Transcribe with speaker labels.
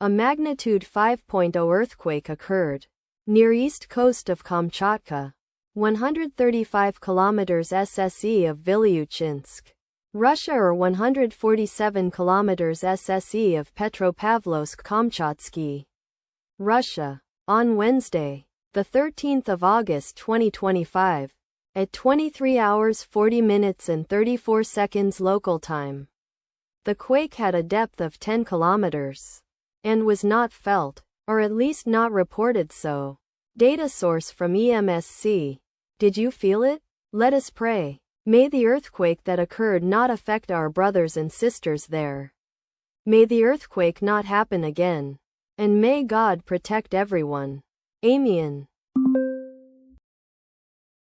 Speaker 1: A magnitude 5.0 earthquake occurred near east coast of Kamchatka, 135 kilometers SSE of Vilyuchinsk, Russia, or 147 kilometers SSE of Petropavlovsk-Kamchatsky, Russia, on Wednesday, the 13th of August 2025, at 23 hours 40 minutes and 34 seconds local time. The quake had a depth of 10 kilometers and was not felt, or at least not reported so. Data source from EMSC. Did you feel it? Let us pray. May the earthquake that occurred not affect our brothers and sisters there. May the earthquake not happen again. And may God protect everyone. Amen.